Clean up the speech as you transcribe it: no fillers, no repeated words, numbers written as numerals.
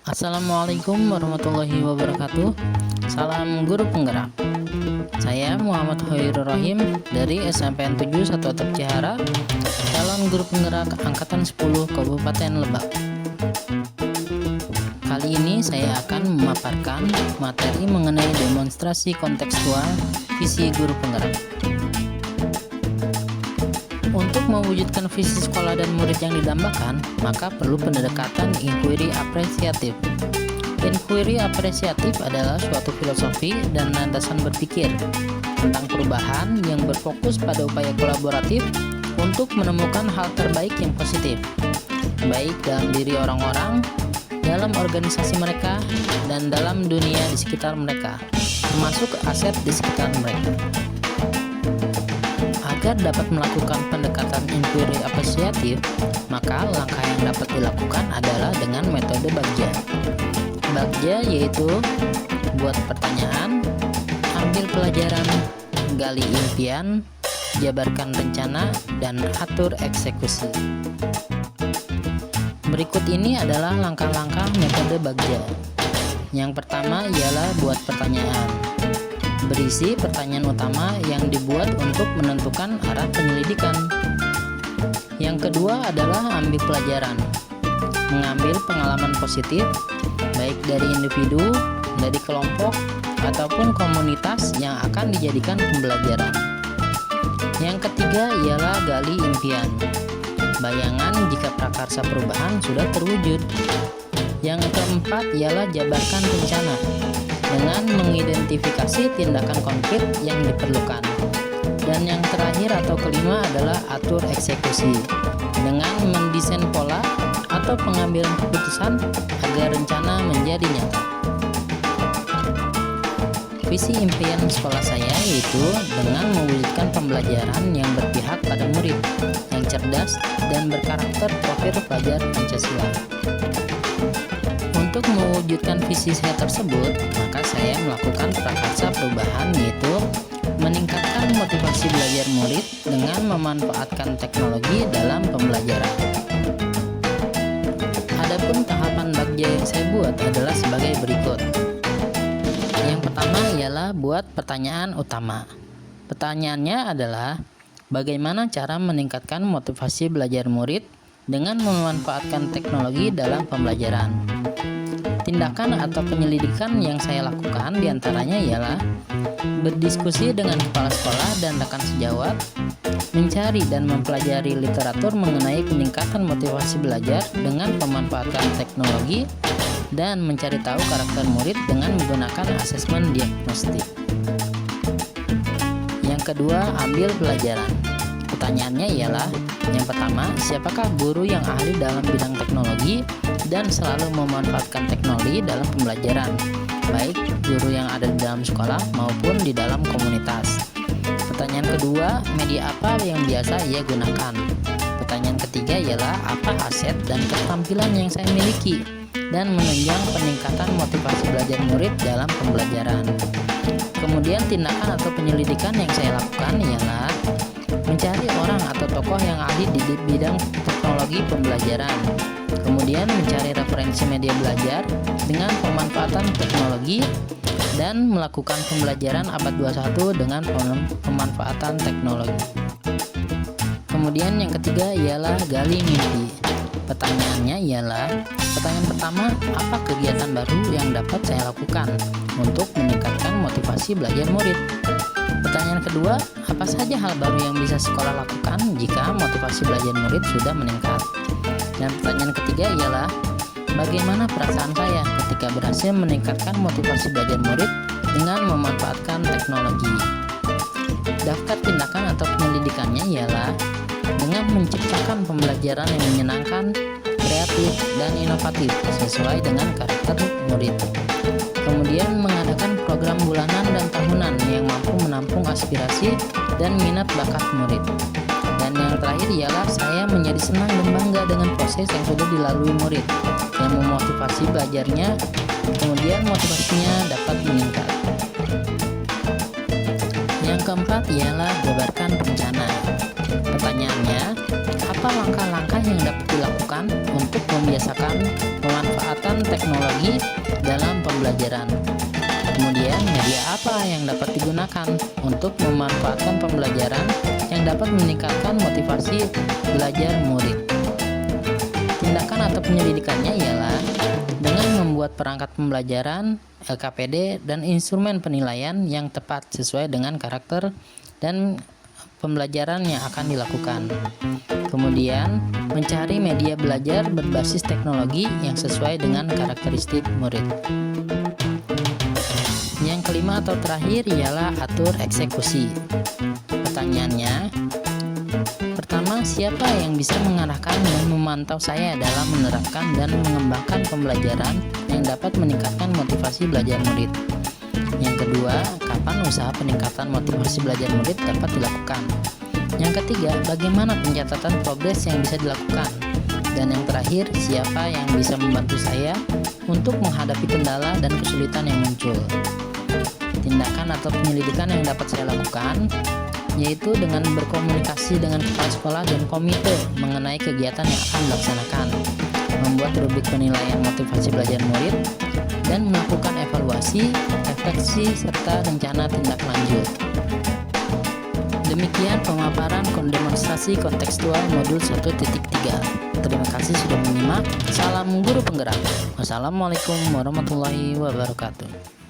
Assalamualaikum warahmatullahi wabarakatuh. Salam guru penggerak. Saya Muhammad Khairul Rahim dari SMPN 7 1 Atap Cihara, calon guru penggerak angkatan 10 Kabupaten Lebak. Kali ini saya akan memaparkan materi mengenai demonstrasi kontekstual visi guru penggerak. Untuk mewujudkan visi sekolah dan murid yang didambakan, maka perlu pendekatan inquiry apresiatif. Inquiry apresiatif adalah suatu filosofi dan landasan berpikir tentang perubahan yang berfokus pada upaya kolaboratif untuk menemukan hal terbaik yang positif, baik dalam diri orang-orang, dalam organisasi mereka, dan dalam dunia di sekitar mereka, termasuk aset di sekitar mereka. Agar dapat melakukan pendekatan inquiry apresiatif, maka langkah yang dapat dilakukan adalah dengan metode Bagja. Bagja yaitu buat pertanyaan, ambil pelajaran, gali impian, jabarkan rencana, dan atur eksekusi. Berikut ini adalah langkah-langkah metode Bagja. Yang pertama ialah buat pertanyaan. Berisi pertanyaan utama yang dibuat untuk menentukan arah penyelidikan. Yang kedua adalah ambil pelajaran. Mengambil pengalaman positif, baik dari individu, dari kelompok, ataupun komunitas yang akan dijadikan pembelajaran. Yang ketiga ialah gali impian. Bayangan jika prakarsa perubahan sudah terwujud. Yang keempat ialah jabarkan rencana, dengan mengidentifikasi tindakan konkret yang diperlukan. Dan yang terakhir atau kelima adalah atur eksekusi, dengan mendesain pola atau pengambilan keputusan agar rencana menjadi nyata. Visi impian sekolah saya yaitu dengan mewujudkan pembelajaran yang berpihak pada murid, yang cerdas dan berkarakter profil pelajar Pancasila. Untuk mewujudkan visi saya tersebut, maka saya melakukan prakarsa perubahan, yaitu meningkatkan motivasi belajar murid dengan memanfaatkan teknologi dalam pembelajaran. Adapun tahapan Bagja yang saya buat adalah sebagai berikut. Yang pertama ialah buat pertanyaan utama. Pertanyaannya adalah bagaimana cara meningkatkan motivasi belajar murid dengan memanfaatkan teknologi dalam pembelajaran. Tindakan atau penyelidikan yang saya lakukan diantaranya ialah berdiskusi dengan kepala sekolah dan rekan sejawat, mencari dan mempelajari literatur mengenai peningkatan motivasi belajar dengan pemanfaatan teknologi, dan mencari tahu karakter murid dengan menggunakan asesmen diagnostik. Yang kedua, ambil pelajaran. Pertanyaannya ialah, yang pertama, siapakah guru yang ahli dalam bidang teknologi dan selalu memanfaatkan teknologi dalam pembelajaran, baik guru yang ada di dalam sekolah maupun di dalam komunitas. Pertanyaan kedua, media apa yang biasa ia gunakan? Pertanyaan ketiga ialah, apa aset dan keterampilan yang saya miliki dan menunjang peningkatan motivasi belajar murid dalam pembelajaran. Kemudian tindakan atau penyelidikan yang saya lakukan ialah mencari orang atau tokoh yang ahli di bidang teknologi pembelajaran. Kemudian mencari referensi media belajar dengan pemanfaatan teknologi dan melakukan pembelajaran abad 21 dengan pemanfaatan teknologi. Kemudian yang ketiga ialah gali mimpi. Pertanyaannya ialah, pertanyaan pertama, apa kegiatan baru yang dapat saya lakukan untuk meningkatkan motivasi belajar murid? Pertanyaan kedua, apa saja hal baru yang bisa sekolah lakukan jika motivasi belajar murid sudah meningkat? Dan pertanyaan ketiga ialah, bagaimana perasaan saya ketika berhasil meningkatkan motivasi belajar murid dengan memanfaatkan teknologi? Daftar tindakan atau penyelidikannya ialah dengan menciptakan pembelajaran yang menyenangkan, kreatif, dan inovatif sesuai dengan karakter murid. Kemudian mengadakan program bulanan dan tahunan yang mampu menampung aspirasi dan minat bakat murid. Dan yang terakhir ialah saya menjadi senang dan bangga dengan proses yang sudah dilalui murid, yang memotivasi belajarnya, kemudian motivasinya dapat meningkat. Yang keempat ialah jabarkan rencana. Pertanyaannya, apa langkah-langkah yang dapat dilakukan untuk membiasakan pemanfaatan pemanfaatan teknologi dalam pembelajaran. Kemudian, media apa yang dapat digunakan untuk memanfaatkan pembelajaran yang dapat meningkatkan motivasi belajar murid? Tindakan atau penyelidikannya ialah dengan membuat perangkat pembelajaran, LKPD, dan instrumen penilaian yang tepat sesuai dengan karakter dan pembelajaran yang akan dilakukan. Kemudian, mencari media belajar berbasis teknologi yang sesuai dengan karakteristik murid. Yang kelima atau terakhir ialah atur eksekusi. Pertanyaannya, pertama, siapa yang bisa mengarahkan dan memantau saya dalam menerapkan dan mengembangkan pembelajaran yang dapat meningkatkan motivasi belajar murid? Yang kedua, kapan usaha peningkatan motivasi belajar murid dapat dilakukan? Yang ketiga, bagaimana pencatatan progres yang bisa dilakukan? Dan yang terakhir, siapa yang bisa membantu saya untuk menghadapi kendala dan kesulitan yang muncul? Tindakan atau penyelidikan yang dapat saya lakukan yaitu dengan berkomunikasi dengan kepala sekolah dan komite mengenai kegiatan yang akan dilaksanakan, membuat rubrik penilaian motivasi belajar murid, dan melakukan evaluasi, refleksi, serta rencana tindak lanjut. Demikian pemaparan demonstrasi kontekstual modul 1.3. Terima kasih sudah menyimak. Salam guru penggerak. Wassalamualaikum warahmatullahi wabarakatuh.